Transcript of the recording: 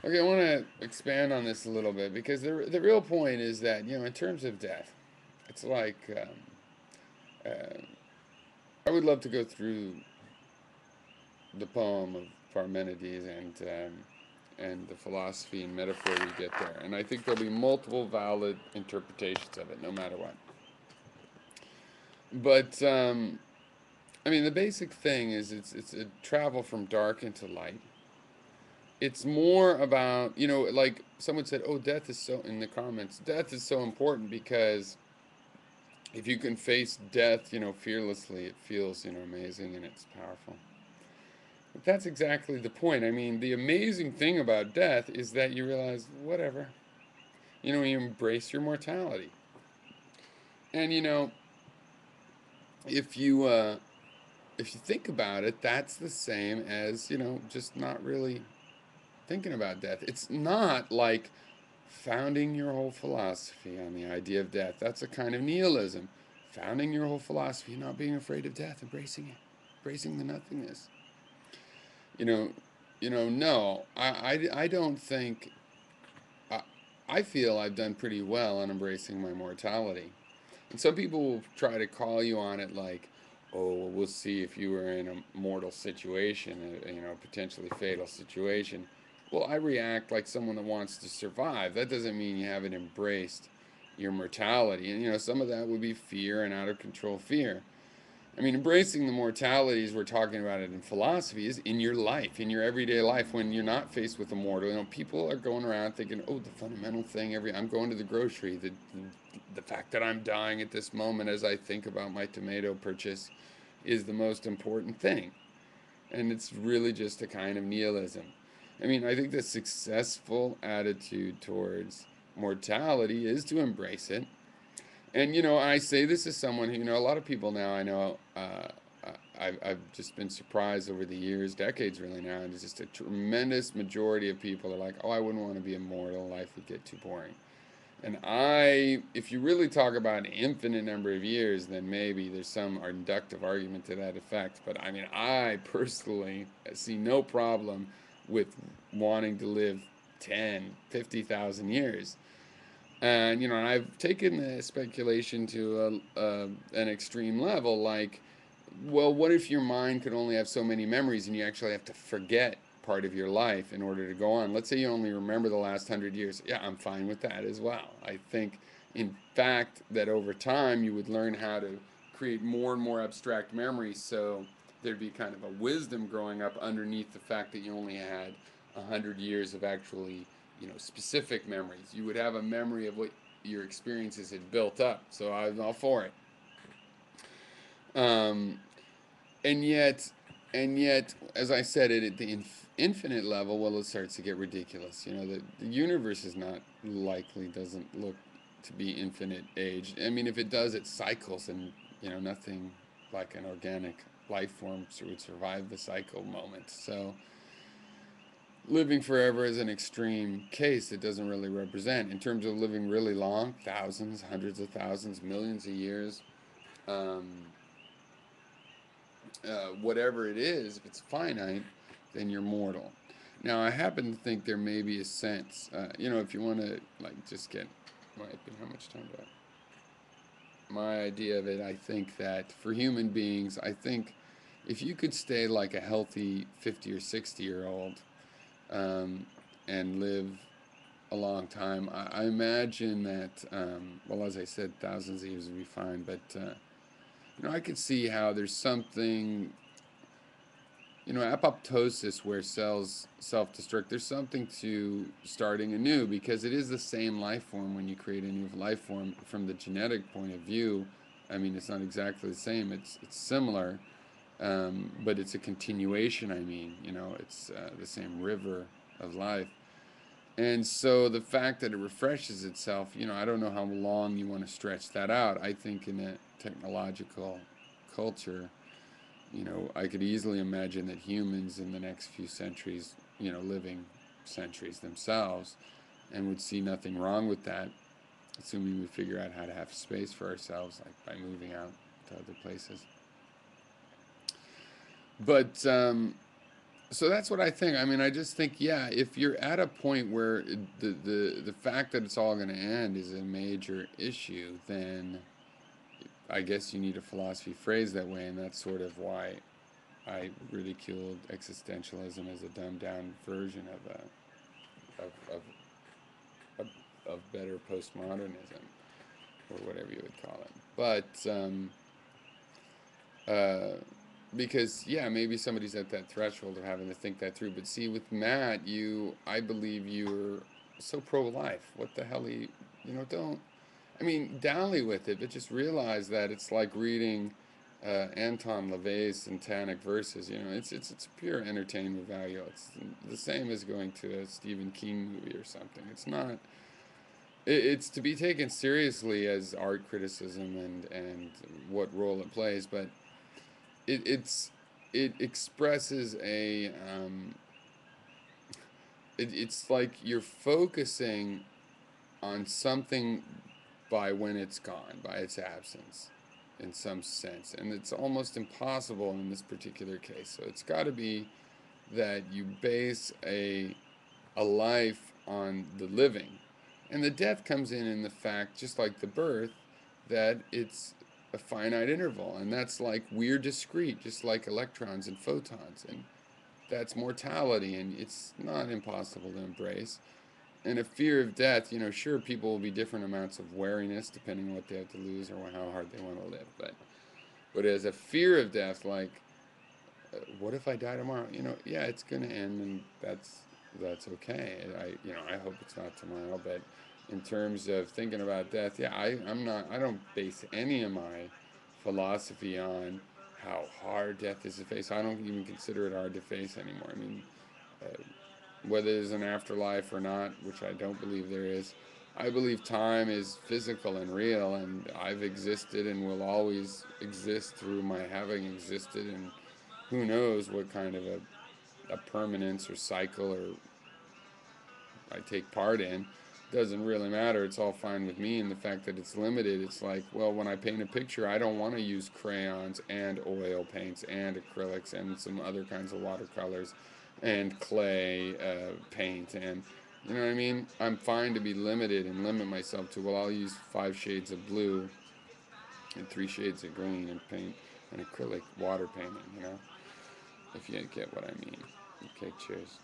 Okay, I want to expand on this a little bit because the real point is that in terms of death, it's like uh, I would love to go through the poem of Parmenides and the philosophy and metaphor we get there, and I think there'll be multiple valid interpretations of it, no matter what. But I mean, the basic thing is it's a travel from dark into light. It's more about, like someone said, oh, death is so, in the comments, death is so important because if you can face death, fearlessly, it feels, amazing and it's powerful. But that's exactly the point. I mean, the amazing thing about death is that you realize, whatever, you embrace your mortality. And, if you, uh, if you think about it, that's the same as, just not really thinking about death. It's not like founding your whole philosophy on the idea of death. That's a kind of nihilism. Founding your whole philosophy, not being afraid of death, embracing it, embracing the nothingness. You know, no, I don't think. I, I feel I've done pretty well on embracing my mortality. And some people will try to call you on it like, oh, well, we'll see if you were in a mortal situation, potentially fatal situation. Well, I react like someone that wants to survive. That doesn't mean you haven't embraced your mortality. And, some of that would be fear and out of control fear. I mean, embracing the mortalities we're talking about it in philosophy is in your life, in your everyday life, when you're not faced with a mortal. People are going around thinking, oh, the fundamental thing, I'm going to the grocery, the fact that I'm dying at this moment as I think about my tomato purchase is the most important thing. And it's really just a kind of nihilism. I mean, I think the successful attitude towards mortality is to embrace it. And I say this as someone who, a lot of people now I know. I've just been surprised over the years, decades really now, and it's just a tremendous majority of people are like, oh, I wouldn't want to be immortal. Life would get too boring. And if you really talk about an infinite number of years, then maybe there's some inductive argument to that effect. But I mean, I personally see no problem with wanting to live 10, 50,000 years. And I've taken the speculation to an extreme level. Like, well, what if your mind could only have so many memories, and you actually have to forget part of your life in order to go on? Let's say you only remember the last 100 years. Yeah, I'm fine with that as well. I think, in fact, that over time you would learn how to create more and more abstract memories. So there'd be kind of a wisdom growing up underneath the fact that you only had 100 years of actually specific memories. You would have a memory of what your experiences had built up. So I was all for it. Um, and yet, as I said, at the infinite level, well, it starts to get ridiculous. The universe is not likely doesn't look to be infinite age. I mean, if it does, it cycles, and nothing like an organic life form would survive the cycle moment. So living forever is an extreme case it doesn't really represent. In terms of living really long, thousands, hundreds of thousands, millions of years, um, whatever it is, if it's finite, then you're mortal. Now, I happen to think there may be a sense, if you want to like just get my opinion, how much time do I have? My idea of it, I think that for human beings, I think if you could stay like a healthy 50 or 60-year-old um, and live a long time. I imagine that, well, as I said, thousands of years would be fine, but, I could see how there's something, apoptosis where cells self destruct. There's something to starting anew because it is the same life form when you create a new life form from the genetic point of view. I mean, it's not exactly the same, it's similar, but it's a continuation. I mean, it's the same river of life. And so the fact that it refreshes itself, I don't know how long you want to stretch that out. I think in a technological culture, I could easily imagine that humans in the next few centuries, living centuries themselves, and would see nothing wrong with that, assuming we figure out how to have space for ourselves, like by moving out to other places. But So that's what I think. I mean, I just think, yeah, if you're at a point where the fact that it's all going to end is a major issue, then I guess you need a philosophy phrase that way, and that's sort of why I ridiculed existentialism as a dumbed down version of, of, of, of better postmodernism, or whatever you would call it. But uh, because yeah, maybe somebody's at that threshold of having to think that through. But see, with Matt, I believe you're so pro-life. What the hell? Don't. I mean, dally with it, but just realize that it's like reading Anton LaVey's Santanic Verses. It's a pure entertainment value. It's the same as going to a Stephen King movie or something. It's not. It's to be taken seriously as art criticism and what role it plays, but it's it expresses it's like you're focusing on something by when it's gone, by its absence, in some sense, and it's almost impossible in this particular case. So it's got to be that you base a life on the living, and the death comes in the fact, just like the birth, that it's a finite interval, and that's like we're discrete, just like electrons and photons, and that's mortality, and it's not impossible to embrace. And a fear of death, sure, people will be different amounts of wariness depending on what they have to lose or how hard they want to live, but as a fear of death, like what if I die tomorrow? Yeah, it's gonna end, and that's okay. I hope it's not tomorrow, but in terms of thinking about death, yeah, I'm not. I don't base any of my philosophy on how hard death is to face. I don't even consider it hard to face anymore. I mean, uh, whether there's an afterlife or not, which I don't believe there is. I believe time is physical and real, and I've existed and will always exist through my having existed, and who knows what kind of a permanence or cycle or I take part in. Doesn't really matter. It's all fine with me. And the fact that it's limited, it's like, well, when I paint a picture, I don't want to use crayons and oil paints and acrylics and some other kinds of watercolors and clay paint. And you know what I mean? I'm fine to be limited and limit myself to, well, I'll use 5 shades of blue and 3 shades of green and paint an acrylic water painting, if you get what I mean. Okay, cheers.